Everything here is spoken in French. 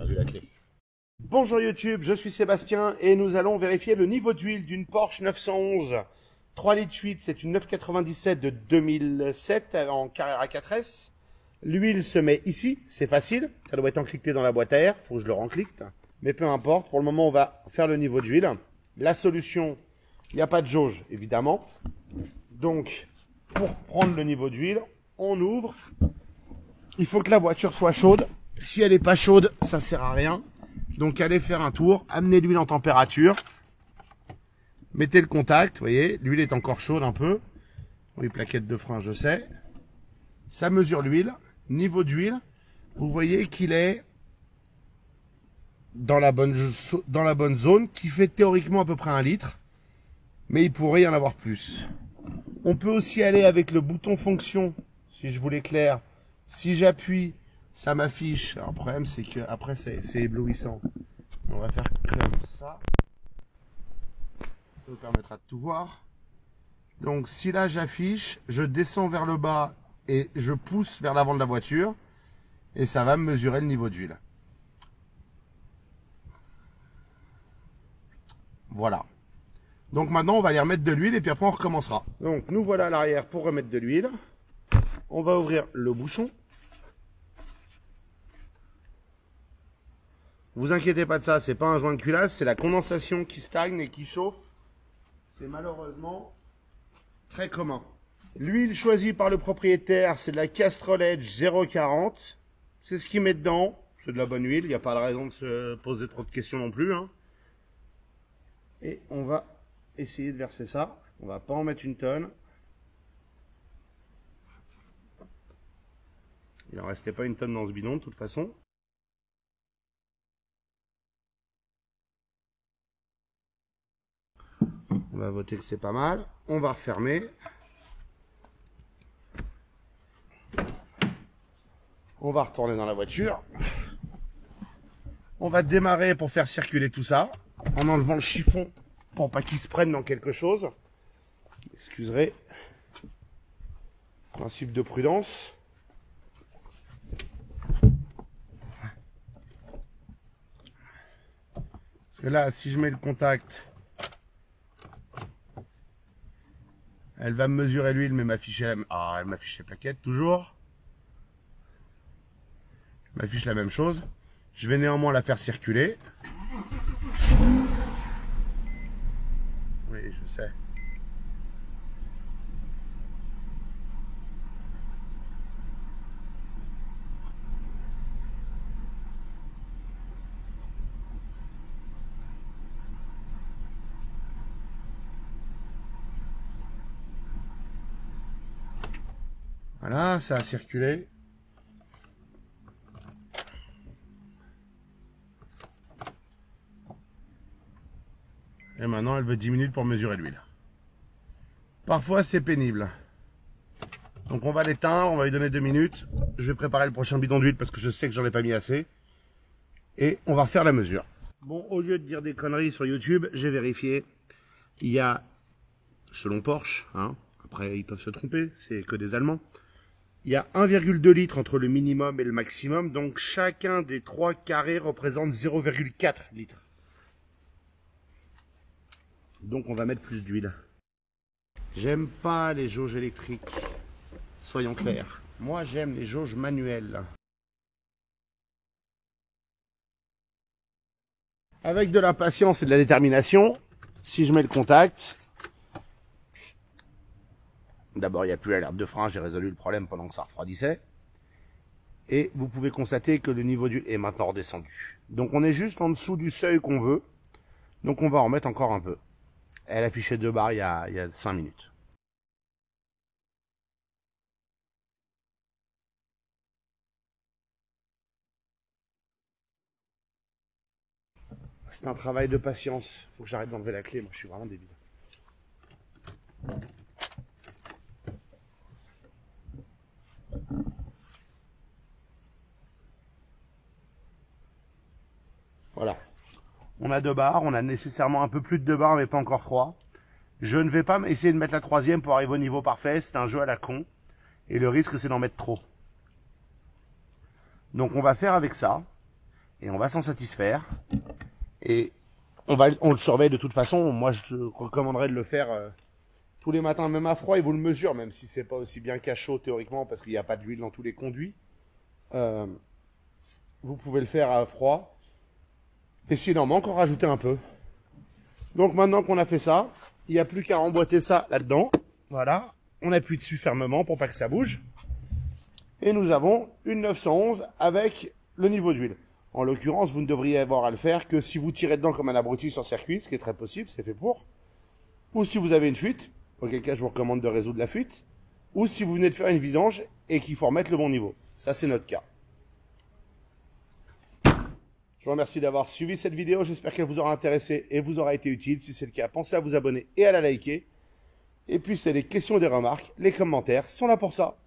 perdu la clé. Bonjour YouTube, je suis Sébastien et nous allons vérifier le niveau d'huile d'une Porsche 911 3 litres 8. C'est une 997 de 2007 en Carrera 4S. L'huile se met ici, c'est facile. Ça doit être encliqué dans la boîte à air, il faut que je le renclique. Mais peu importe, pour le moment on va faire le niveau d'huile. La solution, il n'y a pas de jauge évidemment. Donc pour prendre le niveau d'huile, on ouvre. Il faut que la voiture soit chaude. Si elle n'est pas chaude, ça sert à rien. Donc allez faire un tour, amenez l'huile en température. Mettez le contact, vous voyez, l'huile est encore chaude un peu. Oui, plaquette de frein, je sais. Ça mesure l'huile. Niveau d'huile, vous voyez qu'il est dans la bonne zone, qui fait théoriquement à peu près 1 litre. Mais il pourrait y en avoir plus. On peut aussi aller avec le bouton fonction, si je vous l'éclaire. Si j'appuie, ça m'affiche. Alors, le problème, c'est que après c'est éblouissant. On va faire comme ça. Ça vous permettra de tout voir. Donc, si là j'affiche, je descends vers le bas et je pousse vers l'avant de la voiture. Et ça va me mesurer le niveau d'huile. Voilà. Donc maintenant, on va aller remettre de l'huile et puis après on recommencera. Donc, nous voilà à l'arrière pour remettre de l'huile. On va ouvrir le bouchon. Vous inquiétez pas de ça, c'est pas un joint de culasse, c'est la condensation qui stagne et qui chauffe. C'est malheureusement très commun. L'huile choisie par le propriétaire, c'est de la Castrol Edge 040. C'est ce qu'il met dedans. C'est de la bonne huile, il n'y a pas de raison de se poser trop de questions non plus. Et on va essayer de verser ça. On va pas en mettre une tonne. Il n'en restait pas une tonne dans ce bidon de toute façon. On va voter que c'est pas mal. On va refermer. On va retourner dans la voiture. On va démarrer pour faire circuler tout ça. En enlevant le chiffon pour pas qu'il se prenne dans quelque chose. Excuserez. Principe de prudence. Parce que là, si je mets le contact, elle va me mesurer l'huile, mais m'afficher elle m'affiche les plaquettes, toujours. Elle m'affiche la même chose. Je vais néanmoins la faire circuler. Oui, je sais. Voilà, ça a circulé. Et maintenant, elle veut 10 minutes pour mesurer l'huile. Parfois, c'est pénible. Donc, on va l'éteindre, on va lui donner 2 minutes. Je vais préparer le prochain bidon d'huile parce que je sais que j'en ai pas mis assez. Et on va refaire la mesure. Bon, au lieu de dire des conneries sur YouTube, j'ai vérifié. Il y a, selon Porsche, après ils peuvent se tromper, c'est que des Allemands. Il y a 1,2 litre entre le minimum et le maximum. Donc, chacun des 3 carrés représente 0,4 litres. Donc on va mettre plus d'huile. J'aime pas les jauges électriques. Soyons clairs. Moi j'aime les jauges manuelles. Avec de la patience et de la détermination, si je mets le contact, d'abord il n'y a plus l'alerte de frein, j'ai résolu le problème pendant que ça refroidissait. Et vous pouvez constater que le niveau d'huile est maintenant redescendu. Donc on est juste en dessous du seuil qu'on veut. Donc on va en mettre encore un peu. Elle affichait 2 barres il y a 5 minutes. C'est un travail de patience. Faut que j'arrête d'enlever la clé. Moi, je suis vraiment débile. Voilà. On a 2 barres. On a nécessairement un peu plus de 2 barres, mais pas encore 3. Je ne vais pas essayer de mettre la 3e pour arriver au niveau parfait. C'est un jeu à la con. Et le risque, c'est d'en mettre trop. Donc, on va faire avec ça. Et on va s'en satisfaire. Et on le surveille de toute façon. Moi, je te recommanderais de le faire tous les matins, même à froid. Il vous le mesure, même si c'est pas aussi bien qu'à chaud théoriquement, parce qu'il n'y a pas d'huile dans tous les conduits. Vous pouvez le faire à froid. Et sinon, on va encore rajouter un peu. Donc maintenant qu'on a fait ça, il n'y a plus qu'à emboîter ça là-dedans. Voilà. On appuie dessus fermement pour pas que ça bouge. Et nous avons une 911 avec le niveau d'huile. En l'occurrence, vous ne devriez avoir à le faire que si vous tirez dedans comme un abruti sur circuit, ce qui est très possible, c'est fait pour. Ou si vous avez une fuite, auquel cas je vous recommande de résoudre la fuite. Ou si vous venez de faire une vidange et qu'il faut remettre le bon niveau. Ça, c'est notre cas. Je vous remercie d'avoir suivi cette vidéo. J'espère qu'elle vous aura intéressé et vous aura été utile. Si c'est le cas, pensez à vous abonner et à la liker. Et puis, si vous avez des questions ou des remarques, les commentaires sont là pour ça.